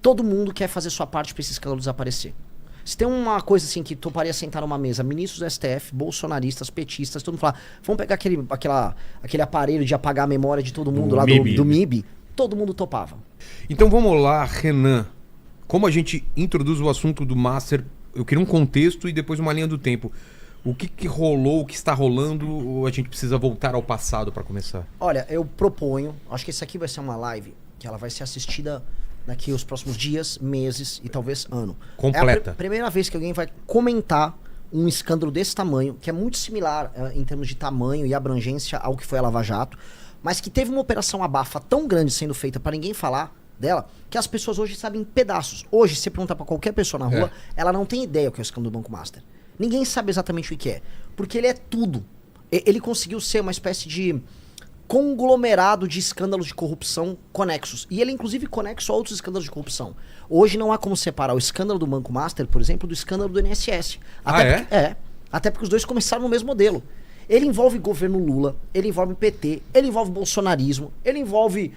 todo mundo quer fazer sua parte pra esse escândalo desaparecer. Se tem uma coisa assim que toparia sentar numa mesa, ministros do STF, bolsonaristas, petistas, todo mundo falar, vamos pegar aquele aparelho de apagar a memória de todo mundo lá do MIB, todo mundo topava. Então vamos lá, Renan. Como a gente introduz o assunto do Master, eu queria um contexto e depois uma linha do tempo. O que rolou, o que está rolando, ou a gente precisa voltar ao passado para começar? Olha, eu proponho, acho que esse aqui vai ser uma live que ela vai ser assistida daqui os próximos dias, meses e talvez ano. Completa. É a primeira vez que alguém vai comentar um escândalo desse tamanho, que é muito similar em termos de tamanho e abrangência ao que foi a Lava Jato, mas que teve uma operação abafa tão grande sendo feita para ninguém falar dela, que as pessoas hoje sabem em pedaços. Hoje, se você perguntar para qualquer pessoa na rua, ela não tem ideia o que é o escândalo do Banco Master. Ninguém sabe exatamente o que é, porque ele é tudo. Ele conseguiu ser uma espécie de conglomerado de escândalos de corrupção conexos. E ele, inclusive, conexo a outros escândalos de corrupção. Hoje não há como separar o escândalo do Banco Master, por exemplo, do escândalo do INSS. Até porque os dois começaram no mesmo modelo. Ele envolve governo Lula, ele envolve PT, ele envolve bolsonarismo, ele envolve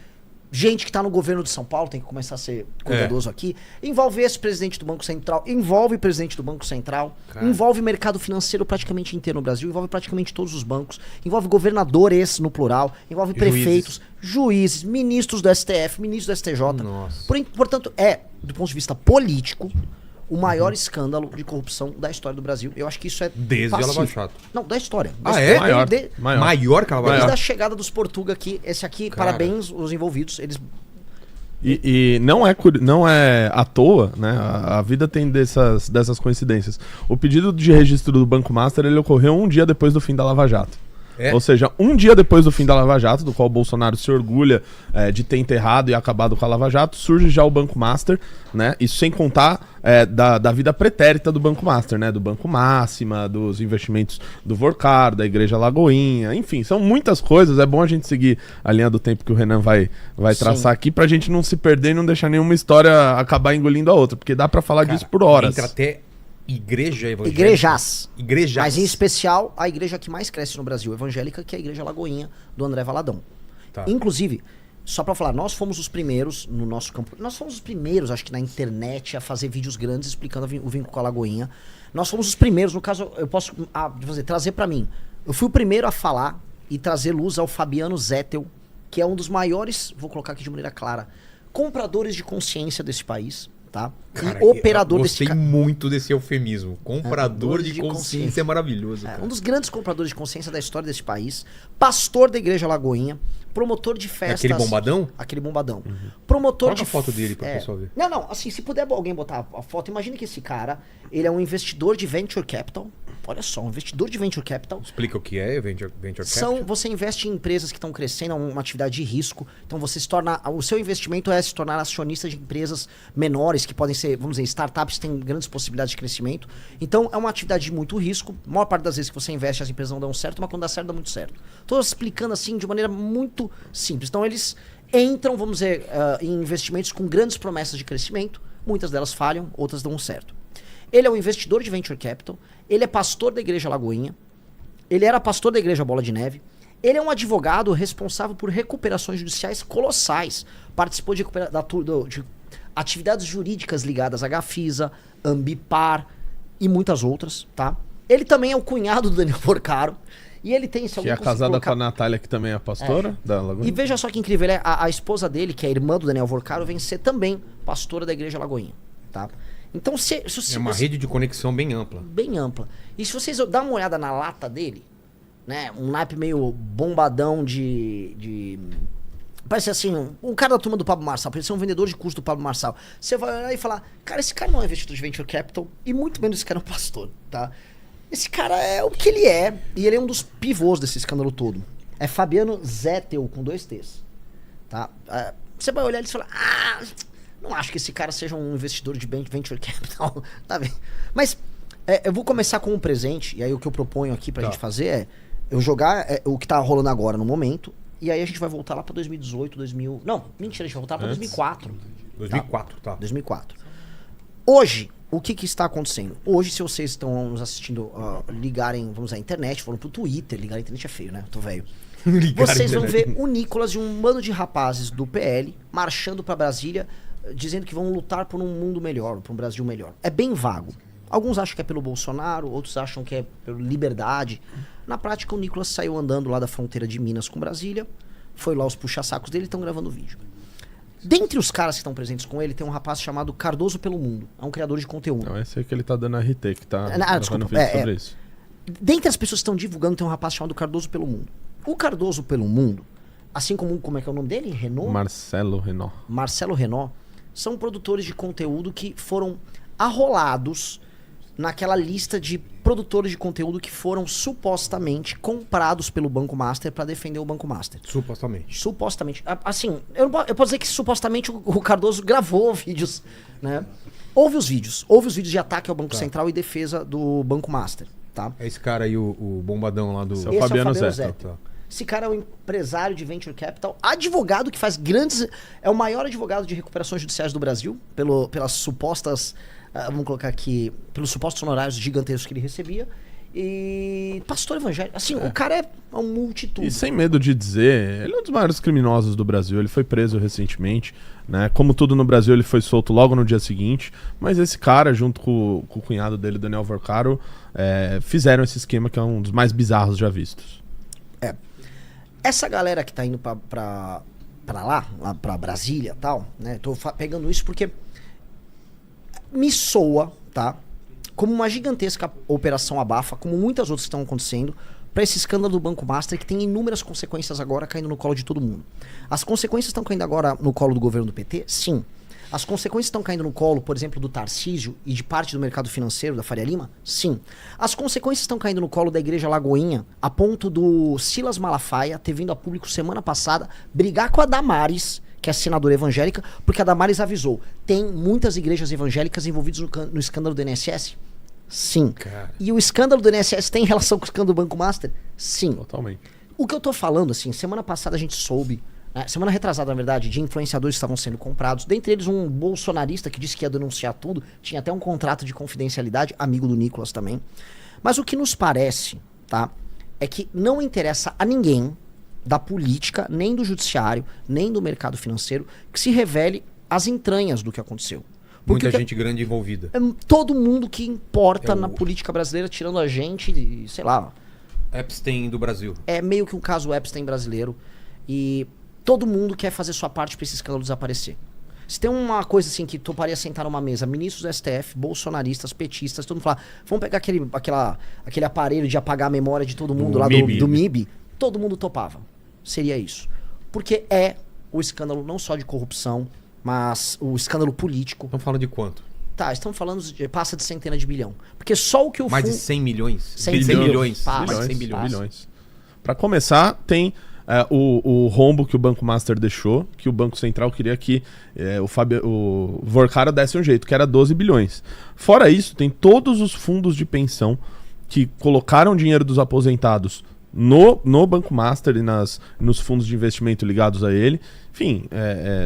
gente que tá no governo de São Paulo, tem que começar a ser cuidadoso aqui, envolve ex-presidente do Banco Central, envolve presidente do Banco Central, envolve mercado financeiro praticamente inteiro no Brasil, envolve praticamente todos os bancos, envolve governadores no plural, envolve prefeitos, juízes, ministros do STF, ministros do STJ. Portanto, do ponto de vista político, o maior escândalo de corrupção da história do Brasil. Eu acho que isso é desde a Lava Jato. Não, da história. Maior que a Lava Jato? Desde a chegada dos Portuga aqui. Esse aqui, parabéns os envolvidos. Eles... E não é à toa, né? A vida tem dessas coincidências. O pedido de registro do Banco Master, ele ocorreu um dia depois do fim da Lava Jato. Ou seja, um dia depois do fim da Lava Jato, do qual o Bolsonaro se orgulha de ter enterrado e acabado com a Lava Jato, surge já o Banco Master, né? Isso sem contar da vida pretérita do Banco Master, né? Do Banco Máxima, dos investimentos do Vorcar, da Igreja Lagoinha, enfim, são muitas coisas. É bom a gente seguir a linha do tempo que o Renan vai traçar aqui, pra gente não se perder e não deixar nenhuma história acabar engolindo a outra, porque dá pra falar disso por horas. Entra até igreja evangélica. Igrejas. Mas em especial a igreja que mais cresce no Brasil evangélica, que é a Igreja Lagoinha do André Valadão. Inclusive, só pra falar, nós fomos os primeiros no nosso campo. Nós fomos os primeiros, acho que na internet, a fazer vídeos grandes explicando o vínculo com a Lagoinha. Nós fomos os primeiros, no caso, eu posso trazer pra mim. Eu fui o primeiro a falar e trazer luz ao Fabiano Zettel, que é um dos maiores, vou colocar aqui de maneira clara, compradores de consciência desse país. Tá? Cara, e operador eu gostei muito desse eufemismo. Comprador de consciência é maravilhoso. Um dos grandes compradores de consciência da história desse país. Pastor da Igreja Lagoinha. Promotor de festas. Aquele bombadão? Aquele bombadão. Promotor Coloca a foto dele pra pessoal ver. Não, assim, se puder alguém botar a foto, imagine que esse cara, ele é um investidor de venture capital. Olha só, um investidor de venture capital. Explica o que é venture capital. Você investe em empresas que estão crescendo, é uma atividade de risco. Então você se torna, o seu investimento é se tornar acionista de empresas menores, que podem ser, vamos dizer, startups que têm grandes possibilidades de crescimento. Então é uma atividade de muito risco. A maior parte das vezes que você investe, as empresas não dão certo, mas quando dá certo, dá muito certo. Estou explicando assim de maneira muito simples. Então eles entram, vamos dizer, em investimentos com grandes promessas de crescimento. Muitas delas falham, outras dão certo. Ele é um investidor de venture capital, ele é pastor da Igreja Lagoinha, ele era pastor da Igreja Bola de Neve, ele é um advogado responsável por recuperações judiciais colossais, participou de atividades jurídicas ligadas à Gafisa, Ambipar e muitas outras, tá? Ele também é o cunhado do Daniel Porcaro, e ele tem... Que é casada com a Natália, que também é pastora da Lagoinha. E veja só que incrível, a esposa dele, que é a irmã do Daniel Porcaro, vem ser também pastora da Igreja Lagoinha, tá? Então, é uma rede de conexão bem ampla. Bem ampla. E se vocês dão uma olhada na lata dele, né? Um naipe meio bombadão de... Parece assim, um cara da turma do Pablo Marçal, parece ser um vendedor de curso do Pablo Marçal. Você vai olhar e falar, cara, esse cara não é investidor de venture capital e muito menos esse cara é um pastor, tá? Esse cara é o que ele é e ele é um dos pivôs desse escândalo todo. É Fabiano Zettel, com 2 T's, tá? Você vai olhar e fala, não acho que esse cara seja um investidor de venture capital, tá bem? Mas eu vou começar com um presente, e aí o que eu proponho aqui pra gente fazer é eu jogar o que tá rolando agora no momento, e aí a gente vai voltar lá pra 2018, 2000... Não, mentira, a gente vai voltar pra 2004. 2004, tá. 2004. Hoje, o que está acontecendo? Hoje, se vocês estão nos assistindo, ligarem, vamos à internet, foram pro Twitter, ligar a internet é feio, né? Tô velho. Vocês vão ver o Nicolas e um bando de rapazes do PL marchando pra Brasília dizendo que vão lutar por um mundo melhor, por um Brasil melhor. É bem vago. Alguns acham que é pelo Bolsonaro, outros acham que é pela liberdade. Na prática, o Nicolas saiu andando lá da fronteira de Minas com Brasília, foi lá os puxa-sacos dele e estão gravando vídeo. Dentre os caras que estão presentes com ele, tem um rapaz chamado Cardoso pelo Mundo. É um criador de conteúdo. Não, esse é que ele tá dando RT, que tá gravando vídeo sobre isso. Dentre as pessoas que estão divulgando, tem um rapaz chamado Cardoso pelo Mundo. O Cardoso pelo Mundo, assim como é que é o nome dele? Renault? Marcelo Renault. São produtores de conteúdo que foram arrolados naquela lista de produtores de conteúdo que foram supostamente comprados pelo Banco Master para defender o Banco Master. Supostamente. Assim, eu posso dizer que supostamente o Cardoso gravou vídeos, né? Houve os vídeos de ataque ao Banco Central e defesa do Banco Master, tá? É esse cara aí, o bombadão lá do... Esse é o Fabiano Zeta. Tá. Esse cara é um empresário de Venture Capital, advogado que faz grandes... É o maior advogado de recuperações judiciais do Brasil, pelas supostas... vamos colocar aqui, pelos supostos honorários gigantescos que ele recebia. E pastor evangélico. Assim, o cara é um multitude. E sem medo de dizer, ele é um dos maiores criminosos do Brasil. Ele foi preso recentemente, né? Como tudo no Brasil, ele foi solto logo no dia seguinte. Mas esse cara, junto com o cunhado dele, Daniel Vorcaro, fizeram esse esquema que é um dos mais bizarros já vistos. Essa galera que tá indo pra lá pra Brasília e tal, né? Tô pegando isso porque me soa, tá? Como uma gigantesca operação abafa, como muitas outras que estão acontecendo, para esse escândalo do Banco Master, que tem inúmeras consequências agora caindo no colo de todo mundo. As consequências estão caindo agora no colo do governo do PT? Sim. As consequências estão caindo no colo, por exemplo, do Tarcísio e de parte do mercado financeiro, da Faria Lima? Sim. As consequências estão caindo no colo da Igreja Lagoinha, a ponto do Silas Malafaia ter vindo a público semana passada brigar com a Damares, que é senadora evangélica, porque a Damares avisou. Tem muitas igrejas evangélicas envolvidas no escândalo do INSS? Sim. Cara. E o escândalo do INSS tem relação com o escândalo do Banco Master? Sim. Totalmente. O que eu tô falando, assim, semana passada a gente soube, semana retrasada, na verdade, de influenciadores que estavam sendo comprados, dentre eles um bolsonarista que disse que ia denunciar tudo, tinha até um contrato de confidencialidade, amigo do Nicolas também. Mas o que nos parece, tá, é que não interessa a ninguém da política, nem do judiciário, nem do mercado financeiro, que se revele as entranhas do que aconteceu. Porque muita gente grande envolvida. É todo mundo que importa na política brasileira, tirando a gente, sei lá. Epstein do Brasil. É meio que um caso Epstein brasileiro. E todo mundo quer fazer sua parte para esse escândalo desaparecer. Se tem uma coisa assim que toparia sentar numa mesa, ministros do STF, bolsonaristas, petistas, todo mundo falar, vamos pegar aquele aparelho de apagar a memória de todo mundo lá do MIB, todo mundo topava. Seria isso. Porque é o escândalo não só de corrupção, mas o escândalo político. Estão falando de quanto? Tá, estão falando passa de centena de bilhão. Porque só o que o mais de 100 milhões? 100 milhões. Passa, 100 bilhões. Para começar, tem o rombo que o Banco Master deixou, que o Banco Central queria que o Vorcaro desse um jeito, que era 12 bilhões. Fora isso, tem todos os fundos de pensão que colocaram dinheiro dos aposentados no Banco Master e nos fundos de investimento ligados a ele. Enfim,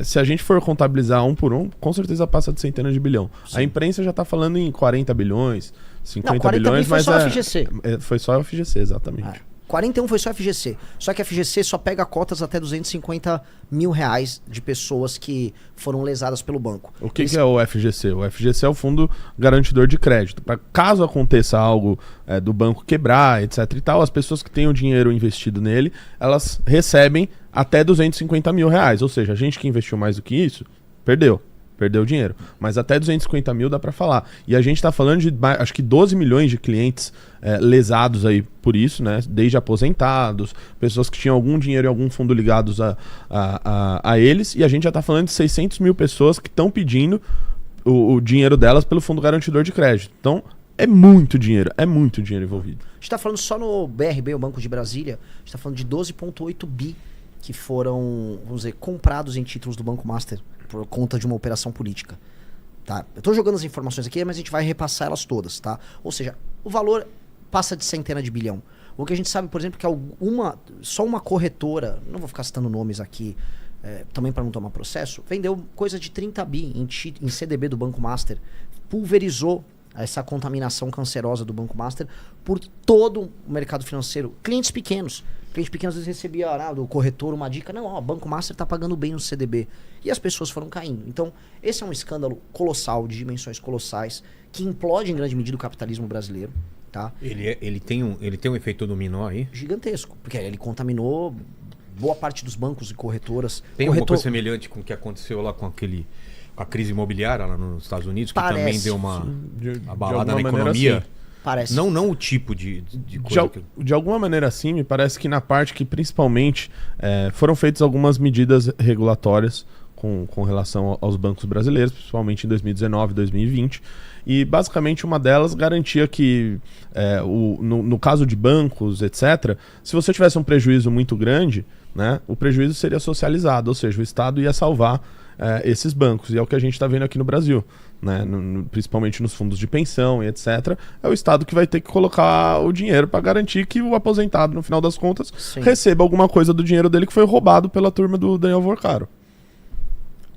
se a gente for contabilizar um por um, com certeza passa de centenas de bilhão. Sim. A imprensa já está falando em 40 bilhões, 50 bilhões, mas foi só a FGC. Foi só a FGC, exatamente. 41 foi só a FGC. Só que a FGC só pega cotas até 250 mil reais de pessoas que foram lesadas pelo banco. O que é o FGC? O FGC é o Fundo Garantidor de Crédito. Caso aconteça algo do banco quebrar, etc e tal, as pessoas que têm o dinheiro investido nele, elas recebem até 250 mil reais. Ou seja, a gente que investiu mais do que isso, perdeu o dinheiro. Mas até 250 mil dá pra falar. E a gente tá falando de, acho que 12 milhões de clientes lesados aí por isso, né? Desde aposentados, pessoas que tinham algum dinheiro em algum fundo ligados a eles. E a gente já tá falando de 600 mil pessoas que estão pedindo o dinheiro delas pelo Fundo Garantidor de Crédito. Então, é muito dinheiro envolvido. A gente tá falando só no BRB, o Banco de Brasília, a gente tá falando de 12,8 bi que foram, vamos dizer, comprados em títulos do Banco Master por conta de uma operação política, tá? Eu tô jogando as informações aqui, mas a gente vai repassar elas todas, tá? Ou seja, o valor passa de centena de bilhão. O que a gente sabe, por exemplo, que só uma corretora, não vou ficar citando nomes aqui, também para não tomar processo, vendeu coisa de 30 bi em CDB do Banco Master, pulverizou essa contaminação cancerosa do Banco Master por todo o mercado financeiro. Clientes pequenos às vezes recebia do corretor uma dica, não, o Banco Master está pagando bem no CDB. E as pessoas foram caindo. Então, esse é um escândalo colossal, de dimensões colossais, que implode em grande medida o capitalismo brasileiro. Tá? Ele tem um efeito dominó aí? Gigantesco, porque ele contaminou boa parte dos bancos e corretoras. Tem alguma coisa semelhante com o que aconteceu lá com a crise imobiliária lá nos Estados Unidos, que também deu uma abalada na economia? Assim. Parece. Não o tipo de coisa. De alguma maneira sim, me parece que na parte que principalmente foram feitas algumas medidas regulatórias com relação aos bancos brasileiros, principalmente em 2019 e 2020. E basicamente uma delas garantia que, no caso de bancos, etc., se você tivesse um prejuízo muito grande, né, o prejuízo seria socializado, ou seja, o Estado ia salvar esses bancos. E é o que a gente está vendo aqui no Brasil, né, principalmente nos fundos de pensão e etc. É o Estado que vai ter que colocar o dinheiro para garantir que o aposentado, no final das contas, receba alguma coisa do dinheiro dele que foi roubado pela turma do Daniel Vorcaro.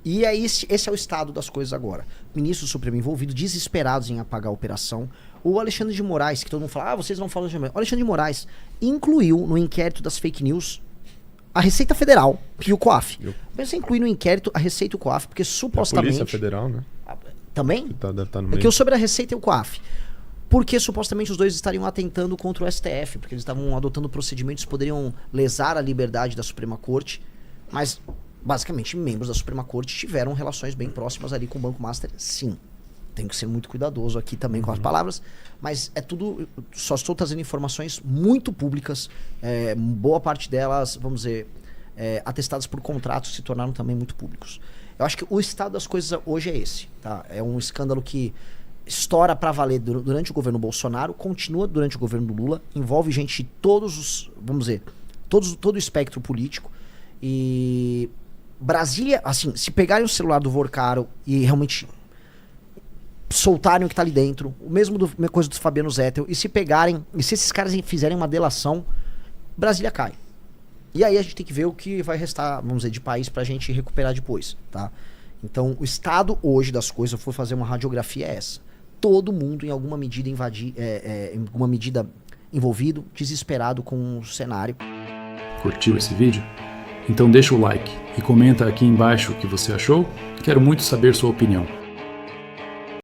E aí, esse é o estado das coisas agora. Ministro do Supremo envolvido, desesperados em apagar a operação. O Alexandre de Moraes, que todo mundo fala, vocês não falam de Moraes. O Alexandre de Moraes incluiu no inquérito das fake news a Receita Federal e o COAF. Mas você inclui no inquérito a Receita e o COAF, porque supostamente... A Polícia Federal, né? Também? Deve estar no meio. Porque eu sobre a Receita e o COAF. Porque supostamente os dois estariam atentando contra o STF, porque eles estavam adotando procedimentos que poderiam lesar a liberdade da Suprema Corte, mas... basicamente, membros da Suprema Corte tiveram relações bem próximas ali com o Banco Master, sim. Tenho que ser muito cuidadoso aqui também com as palavras, mas é tudo... Só estou trazendo informações muito públicas, boa parte delas, vamos dizer, atestadas por contratos que se tornaram também muito públicos. Eu acho que o estado das coisas hoje é esse, tá? É um escândalo que estoura para valer durante o governo Bolsonaro, continua durante o governo do Lula, envolve gente de todos os, vamos dizer, todo o espectro político. E Brasília, assim, se pegarem o celular do Vorcaro e realmente soltarem o que tá ali dentro, o mesma coisa do Fabiano Zettel, e se esses caras fizerem uma delação, Brasília cai. E aí a gente tem que ver o que vai restar, vamos dizer, de país pra gente recuperar depois, tá? Então, o estado hoje das coisas, eu for fazer uma radiografia, é essa. Todo mundo, em alguma medida, em alguma medida envolvido, desesperado com o cenário. Curtiu esse vídeo? Então deixa o like e comenta aqui embaixo o que você achou. Quero muito saber sua opinião.